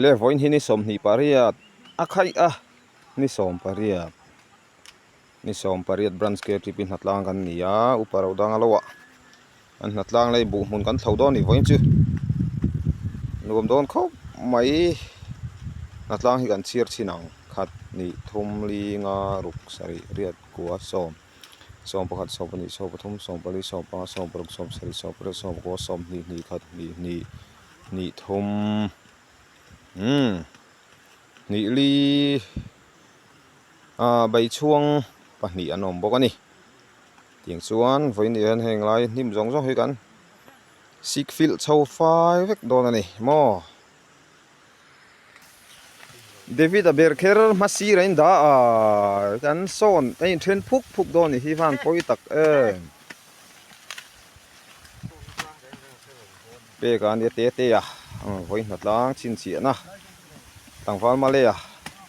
le voin hi ni som ni pariat akhai a ni som pariat branch ke tipin hatlang kan nia uparo dang alowa an hatlang lei bu mun kan thlodon ni voin chu nuam don khop mai hatlang hi kan chir chinang khat ni thum li nga ruk sari riat kwa som pakhat som pani som pathum som pali som pa som paruk som sari som pra som ko som ni khat ni thum ni li bai chuang pahnih an awm bawk ani tiang chuan voin hian heng lai hnim zawng zawng hi kan sikfil chho fai vek dawn ani mo David Aberker masir in da kan son ai thren phuk dawn ni hi van poi tak pe kan te ya voin hatlang chin chi na tangwal ma le ya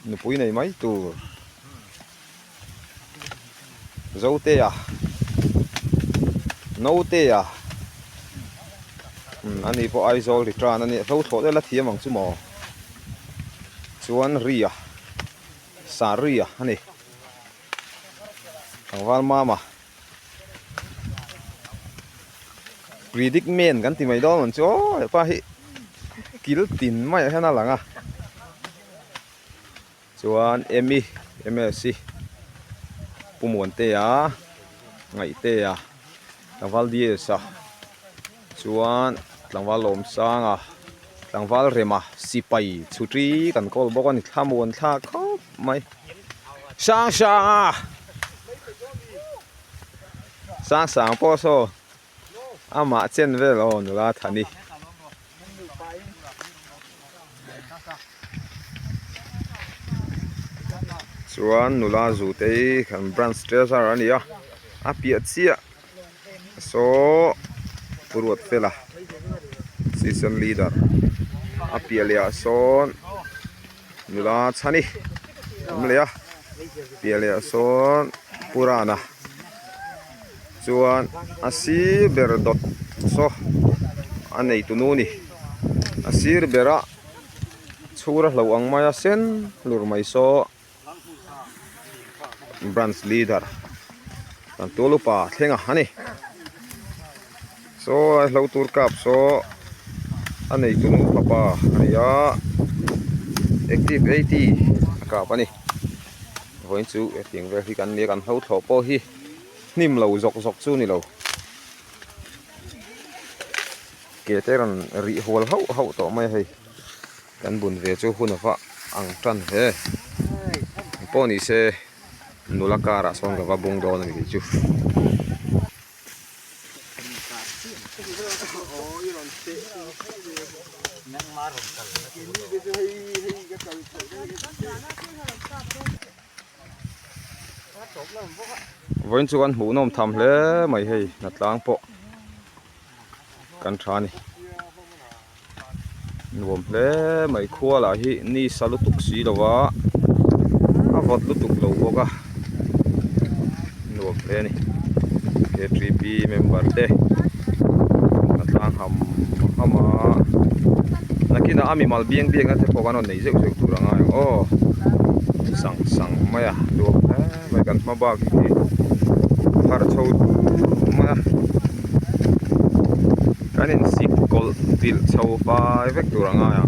nu pui nei mai tur zo te ya no te ya ani po ai zol ri tran ani zo tho de la thiam ang chu mo chuan ria sa ria ani tangwal mama predict men kan ti mai don man chu pa hi kil tin mai hena langa chuan MSc pumuan te ya ngai te ya tangwal die sa chuan tlangwal lom sanga tlangwal rema sipai chutri kan kol bok ani thlamuan thla khop mai sang po so ama chen vel on la thani chuan nula zu te kan branch treasure ania apia chia so purwat fela season leader apia lia son nula chani amlia pia lia son purana chuan asir berdot so anei tununi asir bera chura hlo ang maya sen lur mai so branch leader tan tolupa thenga hani so hlo tur kap so anei tunu papa aya active 80 ka pani voin chu eting ve hi kan ni kan hlo tho po hi nim lo zok chu ni lo ke teran ri hol ho to mai hei kan bun ve chu hun fa ang tran he poni se nula kara son ga bung do ni chu voin chu kan hu nom tham hle mai hei natlang po kan thani nuam hle mai khuala hi ni salutuk si lowa avot lutuk lo boka nuam hle ni K3P member te natlang hama nakina ami mal bieng ate pokano nei zeu turanga o sang maya nuam hle mai kan mabak hi har chho ma kanin sikol til chho pa vek turanga ya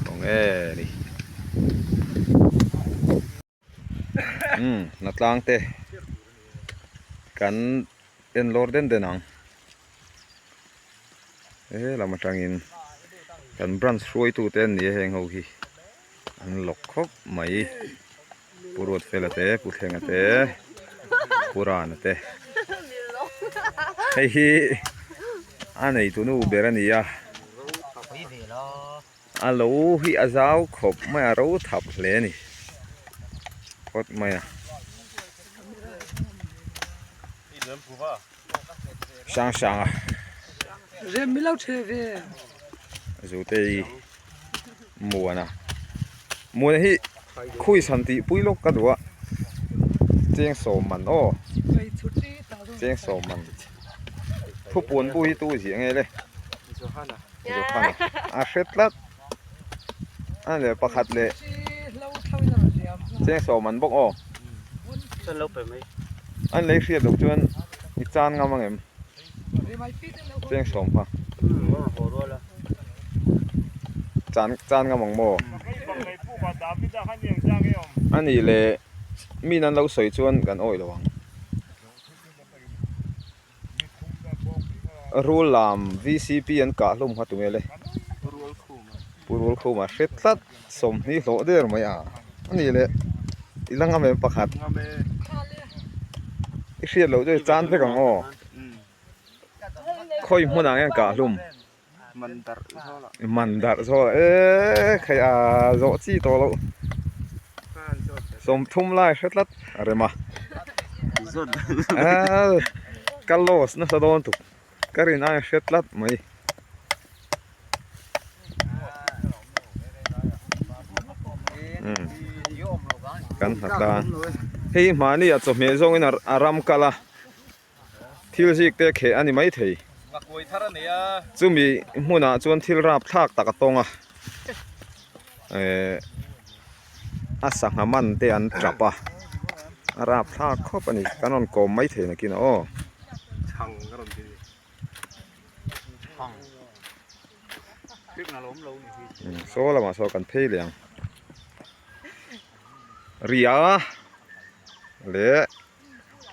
khong ni natlang te kan en lorden denang lamatangin kan branch roi tu ten ni heng ho hi an lok khop mai purot felate puthengate puranate hei anei tunu berania alo hi azau khop mai ro thap hle ni khot mai sang je milau theve zu te muana hi khui santi puilok ka duwa cheng so man o cheng so man thu pun bui tu ji nge le Johanna a hretlat อันเดี๋ยวประคัดเลย lâu thâu rồi diam เสียงโสมันบกอ้อ Sơn lâu phải mấy อันเล็กเสียดลูกจวนอีจานงามังเอ็ม vì mày pít lâu เสียงโสมป่ะ hồ đua là จานงามังโมอันนี้เลยมีนั้นเราสวยจวนกันโอ้ยระวังรูลาม VCP อันกะลุ่มหัดตัวเลย ruột khô mà ปูรูเข้ามาเสร็จลัดสมนี่โหเดือดไหมอันนี้เลยอีหลังก็ไม่ประคัด ngâm bê อีเสียดเราจะจานไปกันอ้อค่อยหัวหน้าอันกะลุ่ม mình đặt sao là มันดัดโซใครโจจี้ตัวเรา phan cho สมทุ่มไล่เสร็จลัดอะไรมา rốt กัลโลสนะสะดอนตุกะรินายเสร็จลัดไหมกันหักดาเฮ้ยมานี่จะมีจงอินอารามกะละทิลซิกเตะเขอันนี้ไม่ถี่ ngạc quỳ thắt này à จุมีมุนาจวนทิลราบทากตะกะตงอาสังหามันเตอันจับราบทากครบอันนี้กันนอนกอมไม่ถี่นะกินอ๋อ thằng cái đồng gì thằng biết là lốm lâu này โซ่ละมาโซ่กันเพลียงเรียเละ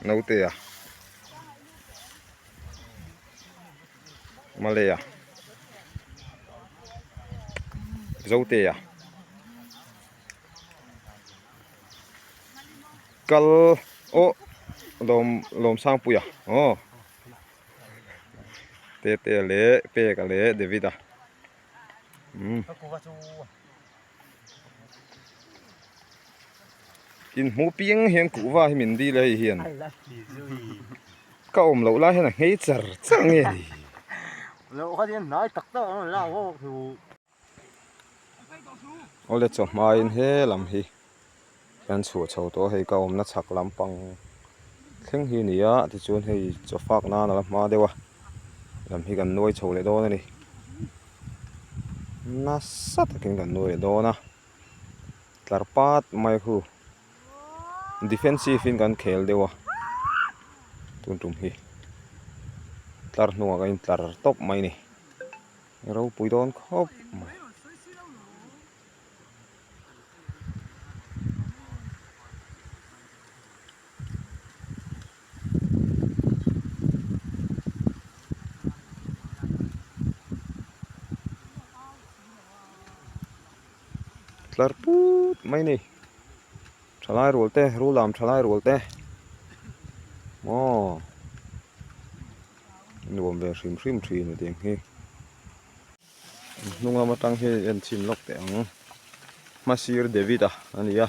นูเตียมาเลยโจเตียกัลโอลมสร้างปุยอ๋อเตเตเละเปกะเละเดวิดอ่ะกินหมูปิ้งเห็นกูว่าให้มันดีเลยเห็นก็อมเหลาละเห็นไหมจังจังเงี้ย lâu có tiền nói tắc tơ nó lao vô thì โอเลจมาอินเฮลำฮีกันชัวชาวตัวให้ก็อมนัดฉักลำปังเข่งฮีนี่อ่ะที่ชวนให้จะฝากน้านะมาเดี๋ยวลำฮีกันน้อยชาวเลยโดนนี่น่าสัตว์กินกันน้อยโดนนะตลาดปัดไม่คู่ defensive ฟินกันเขลเดียวตุ้มฮีตลาดนัวกันตลาดตบไม่นี่เราปุยโดนครบตลาดปุ๊ดไม่นี่ทลายรัวเต้รู้ลำทลายรัวเต้โอ้รวมแบบริมทรีนี่เองเฮ้นุ่งมาตั้งให้ยันชิมล็อกแต่งมาซีร์เดวิดอ่ะอันนี้อ่ะ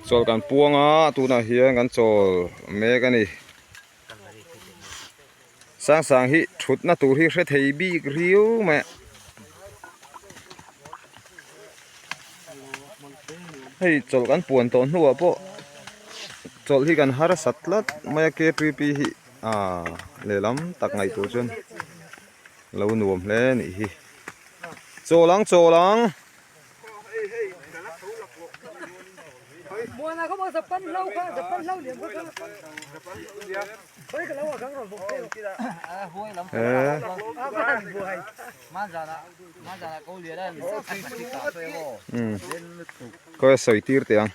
โจลกันปวงอ่ะตูน่าเฮียกันโจลเมกันนี่สร้างฮิชุดน่ะตูที่เสถียบีกริ้วแม่ให้โจลกันปวนตอนหัวปะโจลที่กันหาสัตว์ลัดไม่เก็บปีฮิเลล้ำตักไงตัวจนเราหนุ่มเล่นอีโจลังmùa này có bao giờ phân lâu không? Giờ phân lâu liền có không? Mấy cái lâu ở căng rồi phục vui lắm phân vui má già là câu liền đây mình sẽ phải cà phê vô lên có sợi tir tiền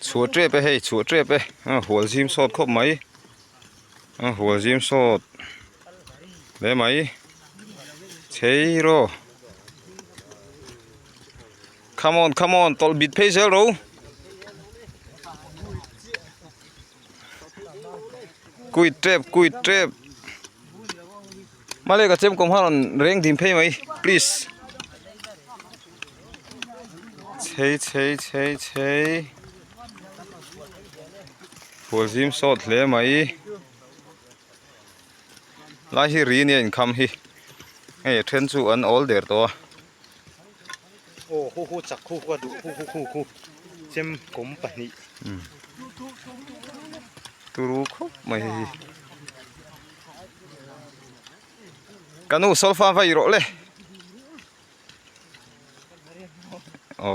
ชัวเตรไปให้ชัวเตรไปหัวซิมสดครบไหมหัวซิมสดได้ไหมเชโร come on ตอลบิดเพเซโรกุยเตรบมาเลยกับเจมกรมฮอนเร่งทีมเพไหม please เชหัวซิมสดเลยไหมลายฮิรีเนี่ยอินคัมฮิเฮ้เทรนซูอันออลเดอร์ตัวโอ้คู่จักคู่ก็ดูคู่เจมกลมปะนี่ตูรู้ครบไหมกันนูโซลฟาไฟโรเลยอ๋อ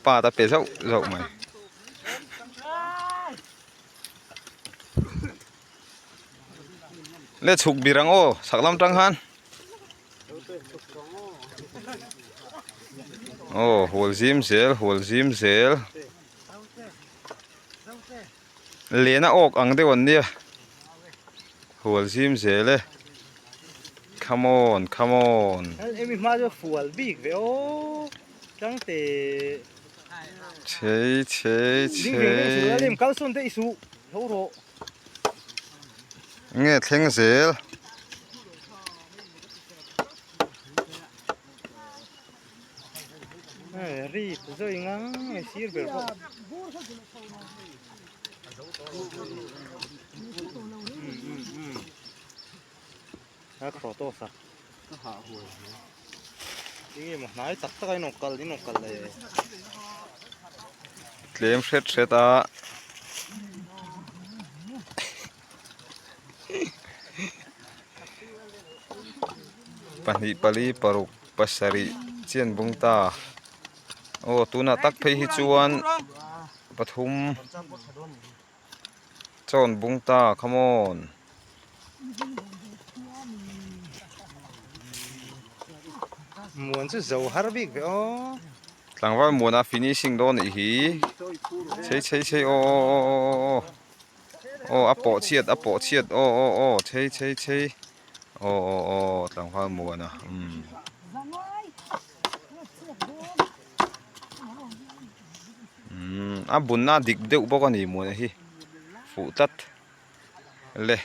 ป้าตาเป็ดเจ้าไหมเล่ฉุกบีรังโอสักลำจังหันโอ้หัวซิมเซลเลียนออกอังเดวันเดียหัวซิมเซลเลย come on เอ็มมาจะฟัวบิ๊กเว้ยโอ้จังเตเชดิ่งเรื่องเล่มเข้าส่วนเตอิสุโหโรเงี้ยเทงเซลรีบจะยังไงซีร์เบอร์ฮักโรโต้สักนี่มันนายตักตะไคร้นกกลเลยเคลมเสร็จปลีปรุกปัสสริเจียนบุงตาโอ้ตูน่าตักเพฮิจวนปทุมจอนบุงตา come on มวนจะเจ้าฮาร์บิกเว้ยโอ้หลังว่ามัวนะ finishing โดนอีหีใช่โอ้อปอเชียดโอ้ใช่โอ้หลังว่ามัวนะบุญน่าดิกเดือบกันนี่มัวนะฮีฟูตัดเลย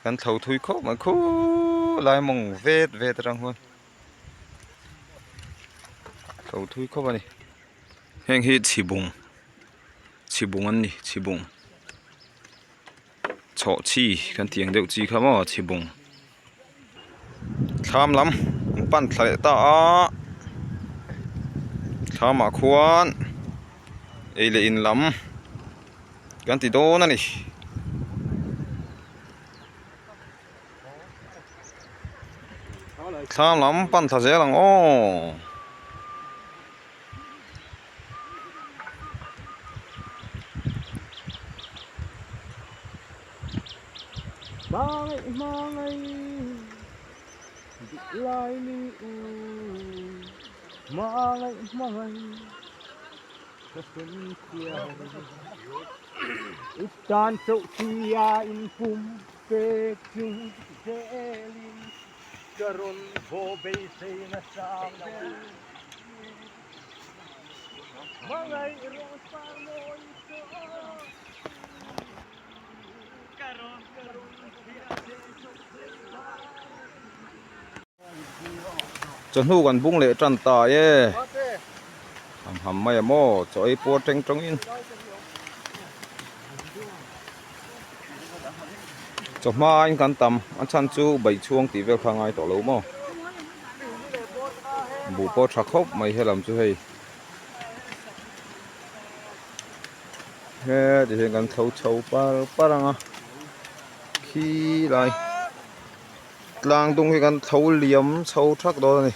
กันเท่าทุยเขามันคู่ลายมองเวทรังหัวเท่าทุยเขาบ้านี่แห่งฮีชิบุงอันนี้ชิบุงโฉชีกันเตียงเดือดจีครับว่าชิบุงข้ามลำปั้นทะเลตาข้ามมาควานเอเลอินลำกันติโดนั่นนี่ข้ามลำปั้นทะเลลังโอ้มาไงลายนี่มาไงก็เป็นเพียงอุตานสุขียาอินฟุมเปจุงเซลินกรุณโบเบเซนสามเดมาไงโรสาโมยโตจนหูกันบุ้งเละจันตายทำไม่โม่จอยปวดเต็งตรงอินจบมาอันกันตำอันชันจูใบช่วงตีเวลข้างไงต่อรู้มั้งบุปผาคบไม่ให้ลำจูให้เฮ้ยจะเห็นกันเท่าปารังอ่ะขี้ไรกลางตรงให้กันเท่าเหลี่ยมเท่าทักโดนนี่